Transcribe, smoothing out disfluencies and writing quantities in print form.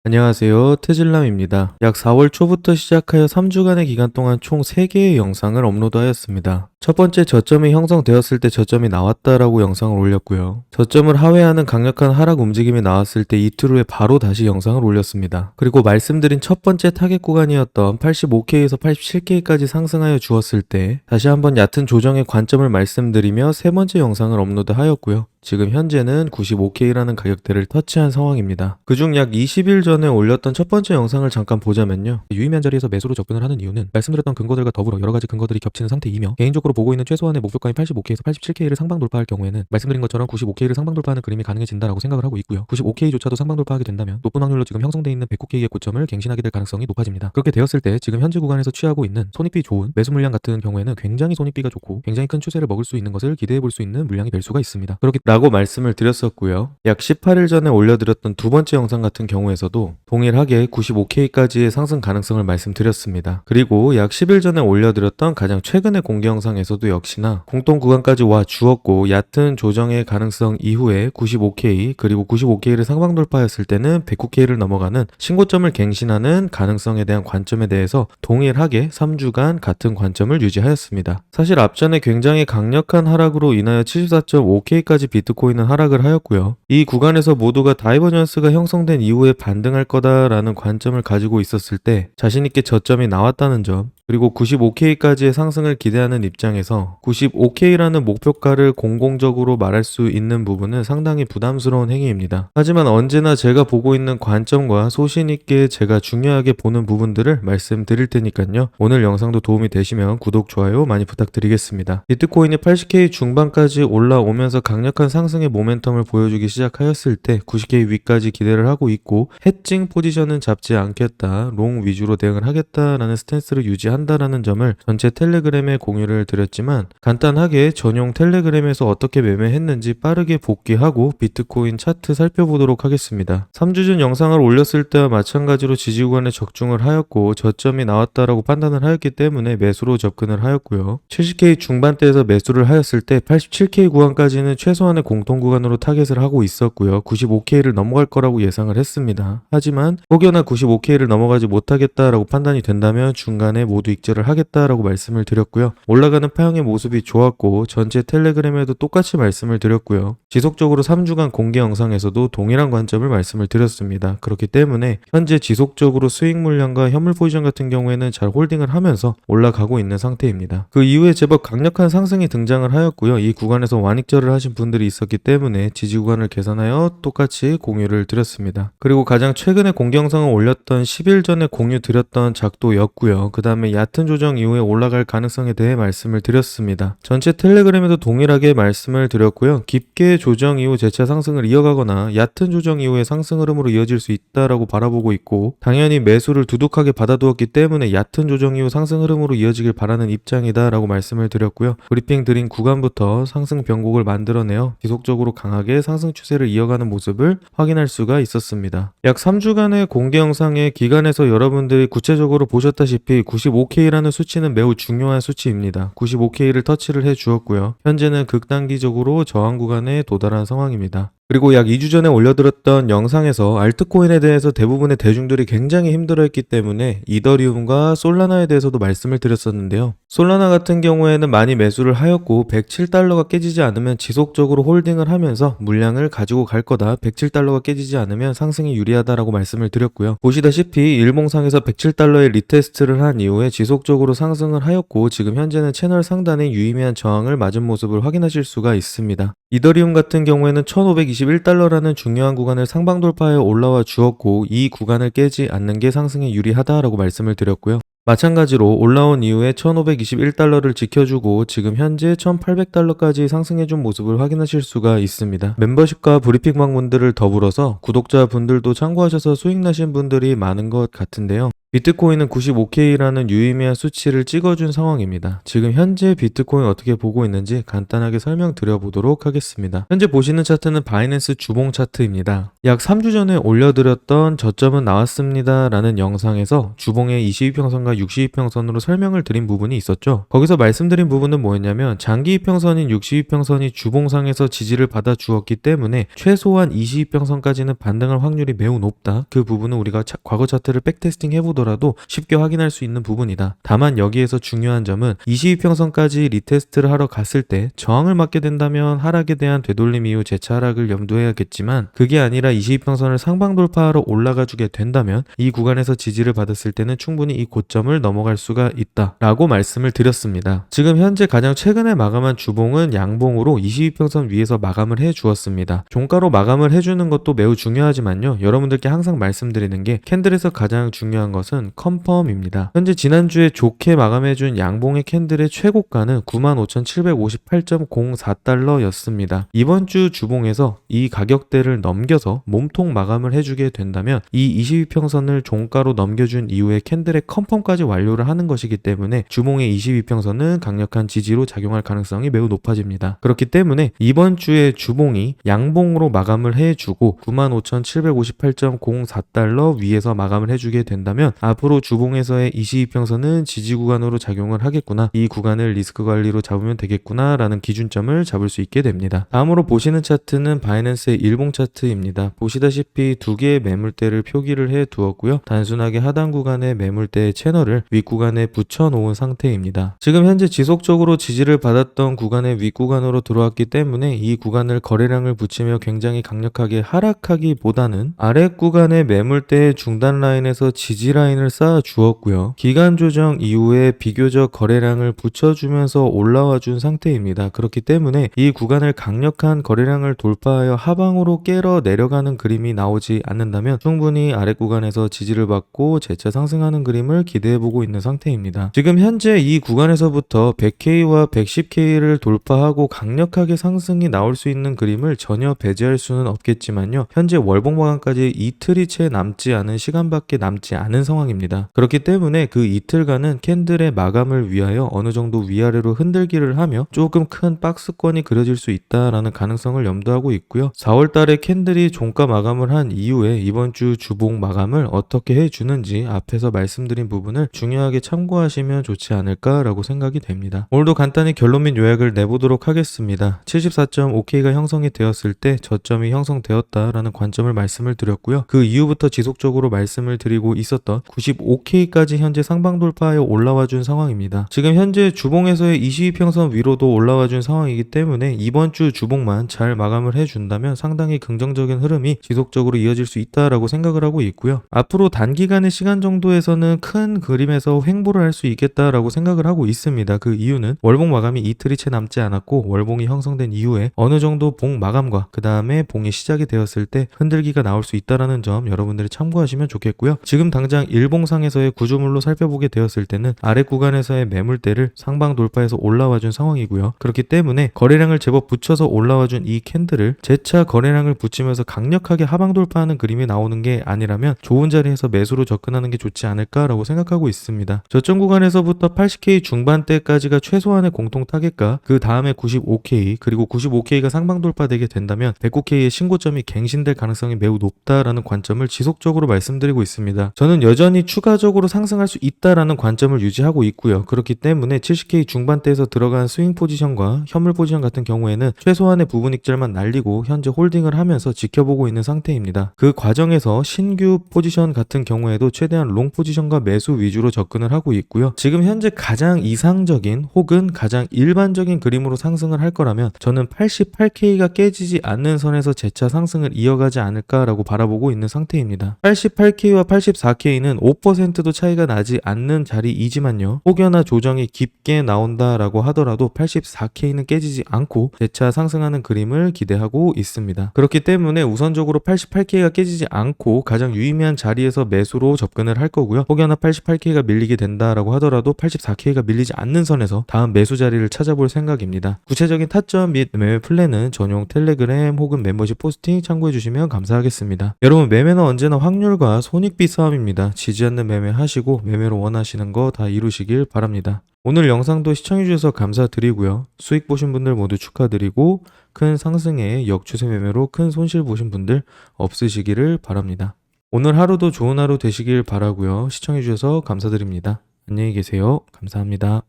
안녕하세요. 테질남입니다. 약 4월 초부터 시작하여 3주간의 기간 동안 총 3개의 영상을 업로드하였습니다. 첫 번째 저점이 형성되었을 때 저점이 나왔다라고 영상을 올렸고요. 저점을 하회하는 강력한 하락 움직임이 나왔을 때 이틀 후에 바로 다시 영상을 올렸습니다. 그리고 말씀드린 첫 번째 타겟 구간이었던 85K에서 87K까지 상승하여 주었을 때 다시 한번 얕은 조정의 관점을 말씀드리며 세 번째 영상을 업로드하였고요. 지금 현재는 95K라는 가격대를 터치한 상황입니다. 그중 약 20일 전에 올렸던 첫 번째 영상을 잠깐 보자면요. 유의미한 자리에서 매수로 접근을 하는 이유는 말씀드렸던 근거들과 더불어 여러 가지 근거들이 겹치는 상태이며 개인적으로 보고 있는 최소한의 목표가인 85K에서 87K를 상방 돌파할 경우에는 말씀드린 것처럼 95K를 상방 돌파하는 그림이 가능해진다라고 생각을 하고 있고요. 95K조차도 상방 돌파하게 된다면 높은 확률로 지금 형성돼 있는 109K의 고점을 갱신하게 될 가능성이 높아집니다. 그렇게 되었을 때 지금 현재 구간에서 취하고 있는 손익비 좋은 매수 물량 같은 경우에는 굉장히 손익비가 좋고 굉장히 큰 추세를 먹을 수 있는 것을 기대해 볼 수 있는 물량이 될 수가 있습니다. 그렇게라고 말씀을 드렸었고요. 약 18일 전에 올려드렸던 두 번째 영상 같은 경우에서도 동일하게 95K까지의 상승 가능성을 말씀드렸습니다. 그리고 약 10일 전에 올려드렸던 가장 최근의 공개 영상에서도 역시나 공통 구간까지 와 주었고 얕은 조정의 가능성 이후에 95K 그리고 95K를 상방 돌파했을 때는 109K를 넘어가는 신고점을 갱신하는 가능성에 대한 관점에 대해서 동일하게 3주간 같은 관점을 유지하였습니다. 사실 앞전에 굉장히 강력한 하락으로 인하여 74.5K까지 비트코인은 하락을 하였고요. 이 구간에서 모두가 다이버전스가 형성된 이후에 반등할 거다라는 관점을 가지고 있었을 때 자신있게 저점이 나왔다는 점, 그리고 95K까지의 상승을 기대하는 입장에서 95K라는 목표가를 공공적으로 말할 수 있는 부분은 상당히 부담스러운 행위입니다. 하지만 언제나 제가 보고 있는 관점과 소신있게 제가 중요하게 보는 부분들을 말씀드릴 테니까요. 오늘 영상도 도움이 되시면 구독, 좋아요 많이 부탁드리겠습니다. 비트코인이 80K 중반까지 올라오면서 강력한 상승의 모멘텀을 보여주기 시작하였을 때 90K 위까지 기대를 하고 있고 해칭 포지션은 잡지 않겠다, 롱 위주로 대응을 하겠다라는 스탠스를 한다라는 점을 전체 텔레그램에 공유를 드렸지만 간단하게 전용 텔레그램에서 어떻게 매매했는지 빠르게 복귀하고 비트코인 차트 살펴보도록 하겠습니다. 3주 전 영상을 올렸을 때와 마찬가지로 지지구간에 적중을 하였고 저점이 나왔다라고 판단을 하였기 때문에 매수로 접근을 하였고요. 70K 중반대에서 매수를 하였을 때 87K 구간까지는 최소한의 공통 구간으로 타겟을 하고 있었고요. 95K를 넘어갈 거라고 예상을 했습니다. 하지만 혹여나 95K를 넘어가지 못하겠다라고 판단이 된다면 중간에 모두 익절을 하겠다라고 말씀을 드렸고요. 올라가는 파형의 모습이 좋았고 전체 텔레그램에도 똑같이 말씀을 드렸고요. 지속적으로 3주간 공개 영상에서도 동일한 관점을 말씀을 드렸습니다. 그렇기 때문에 현재 지속적으로 수익 물량과 현물 포지션 같은 경우에는 잘 홀딩을 하면서 올라가고 있는 상태입니다. 그 이후에 제법 강력한 상승이 등장을 하였고요. 이 구간에서 완익절을 하신 분들이 있었기 때문에 지지 구간을 계산하여 똑같이 공유를 드렸습니다. 그리고 가장 최근에 공개 영상을 올렸던 10일 전에 공유 드렸던 작도였고요. 그 다음에 얕은 조정 이후에 올라갈 가능성에 대해 말씀을 드렸습니다. 전체 텔레그램에도 동일하게 말씀을 드렸고요. 깊게 조정 이후 재차 상승을 이어가거나 얕은 조정 이후에 상승 흐름으로 이어질 수 있다라고 바라보고 있고 당연히 매수를 두둑하게 받아두었기 때문에 얕은 조정 이후 상승 흐름으로 이어지길 바라는 입장이다 라고 말씀을 드렸고요. 브리핑 드린 구간부터 상승 변곡을 만들어내어 지속적으로 강하게 상승 추세를 이어가는 모습을 확인할 수가 있었습니다. 약 3주간의 공개 영상의 기간에서 여러분들이 구체적으로 보셨다시피 95K라는 수치는 매우 중요한 수치입니다. 95K를 터치를 해 주었고요. 현재는 극단기적으로 저항 구간에 도달한 상황입니다. 그리고 약 2주 전에 올려드렸던 영상에서 알트코인에 대해서 대부분의 대중들이 굉장히 힘들어했기 때문에 이더리움과 솔라나에 대해서도 말씀을 드렸었는데요. 솔라나 같은 경우에는 많이 매수를 하였고 107달러가 깨지지 않으면 지속적으로 홀딩을 하면서 물량을 가지고 갈 거다. 107달러가 깨지지 않으면 상승이 유리하다라고 말씀을 드렸고요. 보시다시피 일봉상에서 107달러의 리테스트를 한 이후에 지속적으로 상승을 하였고 지금 현재는 채널 상단에 유의미한 저항을 맞은 모습을 확인하실 수가 있습니다. 이더리움 같은 경우에는 1521달러라는 중요한 구간을 상방 돌파해 올라와 주었고 이 구간을 깨지 않는 게 상승에 유리하다라고 말씀을 드렸고요. 마찬가지로 올라온 이후에 1521달러를 지켜주고 지금 현재 1800달러까지 상승해준 모습을 확인하실 수가 있습니다. 멤버십과 브리핑방 분들을 더불어서 구독자분들도 참고하셔서 수익 나신 분들이 많은 것 같은데요. 비트코인은 95K라는 유의미한 수치를 찍어준 상황입니다. 지금 현재 비트코인 어떻게 보고 있는지 간단하게 설명드려 보도록 하겠습니다. 현재 보시는 차트는 바이낸스 주봉 차트입니다. 약 3주 전에 올려드렸던 저점은 나왔습니다 라는 영상에서 주봉의 22평선과 62평선으로 설명을 드린 부분이 있었죠. 거기서 말씀드린 부분은 뭐였냐면 장기 이평선인 62평선이 주봉상에서 지지를 받아 주었기 때문에 최소한 22평선까지는 반등할 확률이 매우 높다. 그 부분은 우리가 과거 차트를 백테스팅 해보더라도 쉽게 확인할 수 있는 부분이다. 다만 여기에서 중요한 점은 22평선까지 리테스트를 하러 갔을 때 저항을 맞게 된다면 하락에 대한 되돌림 이후 재차 하락을 염두해야겠지만 그게 아니라 22평선을 상방 돌파하러 올라가 주게 된다면 이 구간에서 지지를 받았을 때는 충분히 이 고점을 넘어갈 수가 있다 라고 말씀을 드렸습니다. 지금 현재 가장 최근에 마감한 주봉은 양봉으로 22평선 위에서 마감을 해 주었습니다. 종가로 마감을 해주는 것도 매우 중요하지만요, 여러분들께 항상 말씀드리는 게 캔들에서 가장 중요한 것은 컨펌입니다. 현재 지난주에 좋게 마감해준 양봉의 캔들의 최고가는 95,758.04달러였습니다. 이번 주 주봉에서 이 가격대를 넘겨서 몸통 마감을 해주게 된다면 이 22평선을 종가로 넘겨준 이후에 캔들의 컨펌까지 완료를 하는 것이기 때문에 주봉의 22평선은 강력한 지지로 작용할 가능성이 매우 높아집니다. 그렇기 때문에 이번 주에 주봉이 양봉으로 마감을 해주고 95,758.04달러 위에서 마감을 해주게 된다면 앞으로 주봉에서의 22평선은 지지 구간으로 작용을 하겠구나, 이 구간을 리스크 관리로 잡으면 되겠구나 라는 기준점을 잡을 수 있게 됩니다. 다음으로 보시는 차트는 바이낸스의 일봉 차트입니다. 보시다시피 두 개의 매물대를 표기를 해 두었고요, 단순하게 하단 구간의 매물대의 채널을 윗구간에 붙여 놓은 상태입니다. 지금 현재 지속적으로 지지를 받았던 구간의 윗구간으로 들어왔기 때문에 이 구간을 거래량을 붙이며 굉장히 강력하게 하락하기보다는 아랫 구간의 매물대의 중단 라인에서 지지 라인을 쌓아 주었고요, 기간 조정 이후에 비교적 거래량을 붙여주면서 올라와 준 상태입니다. 그렇기 때문에 이 구간을 강력한 거래량을 돌파하여 하방으로 깨러 내려가는 그림이 나오지 않는다면 충분히 아랫 구간에서 지지를 받고 재차 상승하는 그림을 기대해보고 있는 상태입니다. 지금 현재 이 구간에서부터 100K와 110K를 돌파하고 강력하게 상승이 나올 수 있는 그림을 전혀 배제할 수는 없겠지만요, 현재 월봉 마감까지 이틀이 채 남지 않은 시간밖에 남지 않은 상황입니다. 그렇기 때문에 그 이틀간은 캔들의 마감을 위하여 어느 정도 위아래로 흔들기를 하며 조금 큰 박스권이 그려질 수 있다라는 가능성을 염두하고 있고요. 4월 달에 캔들이 종가 마감을 한 이후에 이번 주 주봉 마감을 어떻게 해주는지 앞에서 말씀드린 부분을 중요하게 참고하시면 좋지 않을까라고 생각이 됩니다. 오늘도 간단히 결론 및 요약을 내보도록 하겠습니다. 74.5K가 형성이 되었을 때 저점이 형성되었다라는 관점을 말씀을 드렸고요. 그 이후부터 지속적으로 말씀을 드리고 있었던 95K까지 현재 상방 돌파하여 올라와 준 상황입니다. 지금 현재 주봉에서의 22평선 위로도 올라와 준 상황이기 때문에 이번 주 주봉만 잘 마감을 해준다면 상당히 긍정적인 흐름이 지속적으로 이어질 수 있다라고 생각을 하고 있고요. 앞으로 단기간의 시간 정도에서는 큰 그림에서 횡보를 할 수 있겠다라고 생각을 하고 있습니다. 그 이유는 월봉 마감이 이틀이 채 남지 않았고 월봉이 형성된 이후에 어느 정도 봉 마감과 그 다음에 봉이 시작이 되었을 때 흔들기가 나올 수 있다라는 점 여러분들이 참고하시면 좋겠고요. 지금 당장 일봉상에서의 구조물로 살펴보게 되었을 때는 아랫 구간에서의 매물대를 상방 돌파해서 올라와 준 상황이고요. 그렇기 때문에 거래량을 제법 붙여서 올라와 준 이 캔들을 재차 거래량을 붙이면서 강력하게 하방 돌파하는 그림이 나오는 게 아니라면 좋은 자리에서 매수로 접근하는 게 좋지 않을까라고 생각하고 있습니다. 저점 구간에서부터 80K 중반대까지가 최소한의 공통 타겟과 그 다음에 95K 그리고 95K가 상방 돌파되게 된다면 109K의 신고점이 갱신될 가능성이 매우 높다라는 관점을 지속적으로 말씀드리고 있습니다. 저는 여전히 추가적으로 상승할 수 있다라는 관점을 유지하고 있고요. 그렇기 때문에 70K 중반대에서 들어간 스윙 포지션과 현물 포지션 같은 경우에는 최소한의 부분 익절만 날리고 현재 홀딩을 하면서 지켜보고 있는 상태입니다. 그 과정에서 신규 포지션 같은 경우에도 최대한 롱 포지션과 매수 위주로 접근을 하고 있고요. 지금 현재 가장 이상적인 혹은 가장 일반적인 그림으로 상승을 할 거라면 저는 88K가 깨지지 않는 선에서 재차 상승을 이어가지 않을까라고 바라보고 있는 상태입니다. 88K와 84K는 5%도 차이가 나지 않는 자리이지만요, 혹여나 조정이 깊게 나온다라고 하더라도 84K는 깨지지 않고 재차 상승하는 그림을 기대하고 있습니다. 그렇기 때문에 우선적으로 88K가 깨지지 않고 가장 유의미한 자리에서 매수로 접근을 할 거고요. 혹여나 88K가 밀리게 된다라고 하더라도 84K가 밀리지 않는 선에서 다음 매수 자리를 찾아볼 생각입니다. 구체적인 타점 및 매매 플랜은 전용 텔레그램 혹은 멤버십 포스팅 참고해 주시면 감사하겠습니다. 여러분, 매매는 언제나 확률과 손익비 싸움입니다. 지지 않는 매매 하시고 매매로 원하시는 거 다 이루시길 바랍니다. 오늘 영상도 시청해주셔서 감사드리고요. 수익 보신 분들 모두 축하드리고 큰 상승에 역추세 매매로 큰 손실 보신 분들 없으시기를 바랍니다. 오늘 하루도 좋은 하루 되시길 바라고요. 시청해주셔서 감사드립니다. 안녕히 계세요. 감사합니다.